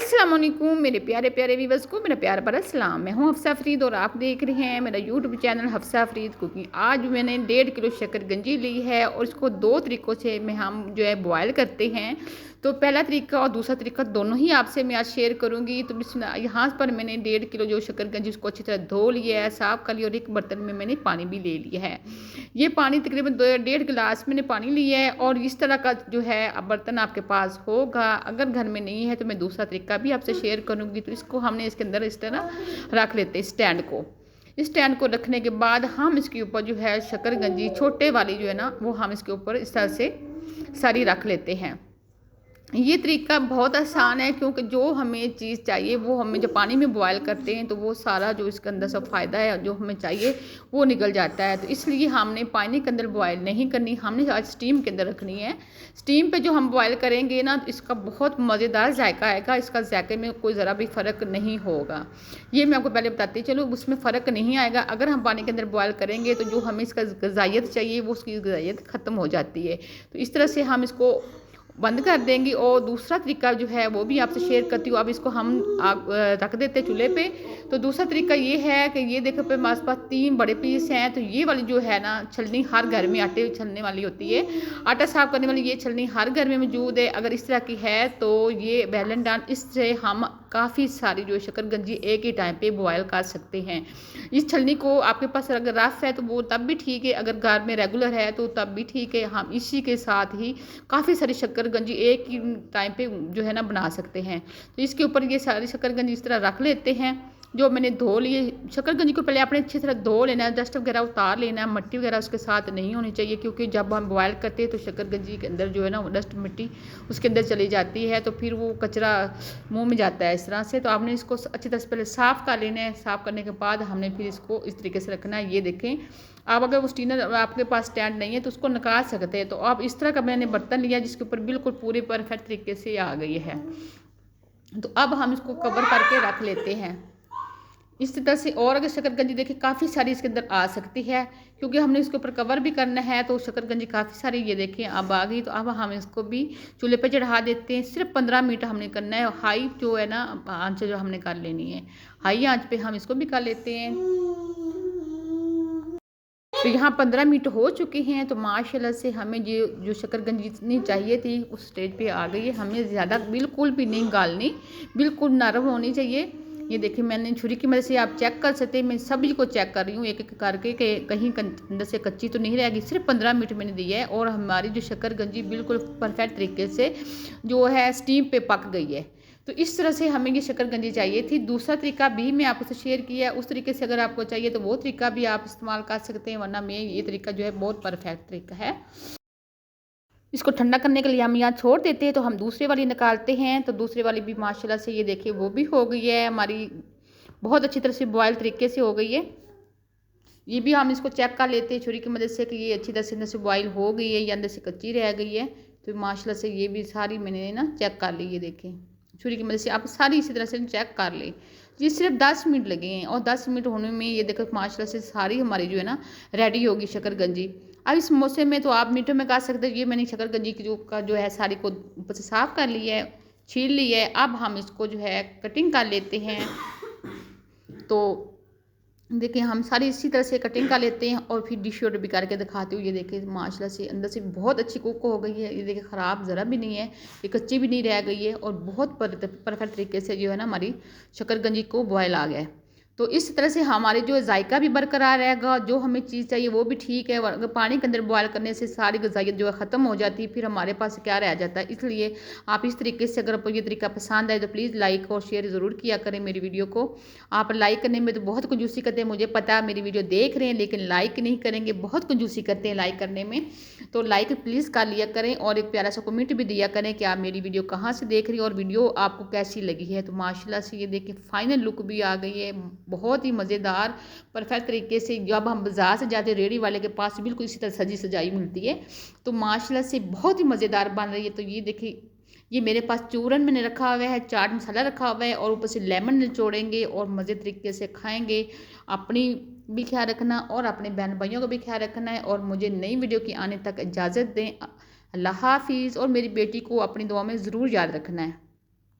अस्सलाम वालेकुम मेरे प्यारे प्यारे व्यूअर्स को मेरा प्यार भरा सलाम। मैं हूं हफ्सा फरीद और आप देख रहे हैं मेरा YouTube channel Hafsa Farid cooking. आज मैंने 1.5 किलो शकरकंजी ली है और इसको दो तरीक़ों से हम जो है बॉयल करते हैं। तो पहला तरीका और दूसरा तरीका दोनों ही आपसे मैं आज शेयर करूंगी। तो यहाँ पर मैंने 1.5 किलो जो शकरकंजी उसको अच्छी तरह धो लिया है, साफ़ कर लिया और एक बर्तन में मैंने पानी भी ले लिया है। ये पानी तकरीबन 1.5 गिलास मैंने पानी लिया है और इस तरह का जो है बर्तन आपके पास होगा। अगर घर में नहीं है तो मैं दूसरा तरीका भी आपसे शेयर करूंगी। तो इसको हमने इसके अंदर इस तरह रख लेते हैं स्टैंड को। इस स्टैंड को रखने के बाद हम इसके ऊपर जो है शकरकंजी छोटे वाली जो है ना वो हम इसके ऊपर इस तरह से सारी रख लेते हैं। ये तरीका बहुत आसान है क्योंकि जो हमें चीज़ चाहिए वो हमें जब पानी में बॉयल करते हैं तो वो सारा जो इसके अंदर सब फ़ायदा है जो हमें चाहिए वो निकल जाता है। तो इसलिए हमने पानी के अंदर बॉयल नहीं करनी, हमने आज स्टीम के अंदर रखनी है। स्टीम पे जो हम बॉयल करेंगे ना तो इसका बहुत मज़ेदार जायका आएगा, इसका जायके में कोई ज़रा भी फ़र्क नहीं होगा। ये मैं आपको पहले बताती चलो, उसमें फ़र्क नहीं आएगा। अगर हम पानी के अंदर बॉयल करेंगे तो जो हमें इसका गज़ाइयत चाहिए वो उसकी गज़ाइयत ख़त्म हो जाती है। तो इस तरह से हम इसको बंद कर देंगी। और दूसरा तरीका जो है वो भी आपसे शेयर करती हूँ। अब इसको हम रख देते हैं चूल्हे पे। तो दूसरा तरीका ये है कि ये देखो पे हमारे पास 3 बड़े पीस हैं। तो ये वाली जो है ना छलनी हर घर में आटे छलने वाली होती है, आटा साफ करने वाली ये छलनी हर घर में मौजूद है। अगर इस तरह की है तो ये बेलन डाल, इससे हम काफ़ी सारी जो शकरकंजी एक ही टाइम पे बॉयल कर सकते हैं। इस छलनी को आपके पास अगर रफ है तो वो तब भी ठीक है, अगर घर में रेगुलर है तो तब भी ठीक है। हम इसी के साथ ही काफ़ी सारी शकरकंजी एक ही टाइम पे जो है ना बना सकते हैं। तो इसके ऊपर ये सारी शकरकंजी इस तरह रख लेते हैं। जो मैंने धो लिए शकरकंजी को पहले आपने अच्छी तरह धो लेना है, डस्ट वगैरह उतार लेना है, मिट्टी वगैरह उसके साथ नहीं होनी चाहिए क्योंकि जब हम बॉयल करते हैं तो शकरकंजी के अंदर जो है ना वो डस्ट मिट्टी उसके अंदर चली जाती है तो फिर वो कचरा मुंह में जाता है इस तरह से। तो आपने इसको अच्छी तरह से पहले साफ़ कर लेना है। साफ़ करने के बाद हमने फिर इसको इस तरीके से रखना है। ये देखें, आप अगर वो स्टीनर आपके पास स्टैंड नहीं है तो उसको निकाल सकते हैं। तो आप इस तरह का मैंने बर्तन लिया जिसके ऊपर बिल्कुल पूरे परफेक्ट तरीके से आ गई है। तो अब हम इसको कवर करके रख लेते हैं इस तरह से। और अगर शकरकंजी देखिए काफ़ी सारी इसके अंदर आ सकती है क्योंकि हमने इसके ऊपर कवर भी करना है। तो शकरकंजी काफ़ी सारी ये देखिए अब आ गई। तो अब हम इसको भी चूल्हे पे चढ़ा देते हैं। सिर्फ 15 मिनट हमने करना है। हाई जो है ना आंच जो हमने कर लेनी है, हाई आंच पे हम इसको भी कर लेते हैं। तो यहाँ 15 मिनट हो चुके हैं। तो माशाल्लाह से हमें जो शकरकंजी जितनी चाहिए थी उस स्टेज पे आ गई है। हमें ज़्यादा बिल्कुल भी नहीं गालनी, बिल्कुल नरम होनी चाहिए। ये देखिए मैंने छुरी की मदद से आप चेक कर सकते हैं, मैं सभी को चेक कर रही हूँ एक एक करके कि कहीं अंदर से कच्ची तो नहीं रहेगी। सिर्फ 15 मिनट मैंने दिया है और हमारी जो शकरकंजी बिल्कुल परफेक्ट तरीके से जो है स्टीम पे पक गई है। तो इस तरह से हमें ये शकरकंजी चाहिए थी। दूसरा तरीका भी मैं आपसे शेयर किया है, उस तरीके से अगर आपको चाहिए तो वो तरीका भी आप इस्तेमाल कर सकते हैं, वरना मैं ये तरीका जो है बहुत परफेक्ट तरीका है। इसको ठंडा करने के लिए हम यहाँ छोड़ देते हैं। तो हम दूसरे वाली निकालते हैं। तो दूसरे वाली भी माशाल्लाह से ये देखिए वो भी हो गई है हमारी, बहुत अच्छी तरह से बॉयल तरीके से हो गई है। ये भी हम इसको चेक कर लेते हैं छुरी की मदद से कि ये अच्छी तरह से अंदर से बॉयल हो गई है या अंदर से कच्ची रह गई है। तो माशाल्लाह से ये भी सारी मैंने ना चेक कर ली। ये देखें छुरी की मदद से आप सारी इसी तरह से चेक कर लें। ये सिर्फ 10 मिनट लगे हैं और 10 मिनट होने में ये देखो माशाल्लाह से सारी हमारी जो है ना रेडी होगी शकरकंजी। अब इस मौसम में तो आप मिनटों में कर सकते हो। ये मैंने शकरकंजी की जो है सारी को ऊपर से साफ़ कर ली है, छील ली है। अब हम इसको जो है कटिंग कर लेते हैं। तो देखिए हम सारी इसी तरह से कटिंग कर लेते हैं और फिर डिश भी करके दिखाती हूँ। ये देखिए माशाल्लाह से अंदर से बहुत अच्छी कुक हो गई है। ये देखिए ख़राब ज़रा भी नहीं है, ये कच्ची भी नहीं रह गई है और बहुत परफेक्ट तरीके से जो है ना हमारी शकरकंजी को बॉयल आ गया है। तो इस तरह से हमारे जो जायका भी बरकरार रहेगा, जो हमें चीज़ चाहिए वो भी ठीक है। अगर पानी के अंदर बॉयल करने से सारी ग़िज़ाइयत जो है ख़त्म हो जाती है, फिर हमारे पास क्या रह जाता है। इसलिए आप इस तरीके से अगर आपको ये तरीका पसंद आए तो प्लीज़ लाइक और शेयर ज़रूर किया करें मेरी वीडियो को। आप लाइक करने में तो बहुत कंजूसी करते हैं, मुझे पता है मेरी वीडियो देख रहे हैं लेकिन लाइक नहीं करेंगे, बहुत कंजूसी करते हैं लाइक करने में। तो लाइक प्लीज़ कर लिया करें और एक प्यारा सा कमेंट भी दिया करें कि आप मेरी वीडियो कहाँ से देख रही हैं और वीडियो आपको कैसी लगी है। तो माशाल्लाह से ये देखिए फाइनल लुक भी आ गई है, बहुत ही मज़ेदार परफेक्ट तरीके से। जब हम बाज़ार से जाते हैं रेडी वाले के पास बिल्कुल इसी तरह सजी सजाई मिलती है। तो माशाल्लाह से बहुत ही मज़ेदार बन रही है। तो ये देखिए ये मेरे पास चूरन मैंने रखा हुआ है, चाट मसाला रखा हुआ है और ऊपर से लेमन निचोड़ेंगे और मज़े तरीके से खाएंगे। अपनी भी ख्याल रखना और अपने बहन भाइयों का भी ख्याल रखना है और मुझे नई वीडियो की आने तक इजाज़त दें। अल्लाह हाफिज़ और मेरी बेटी को अपनी दुआ में ज़रूर याद रखना है।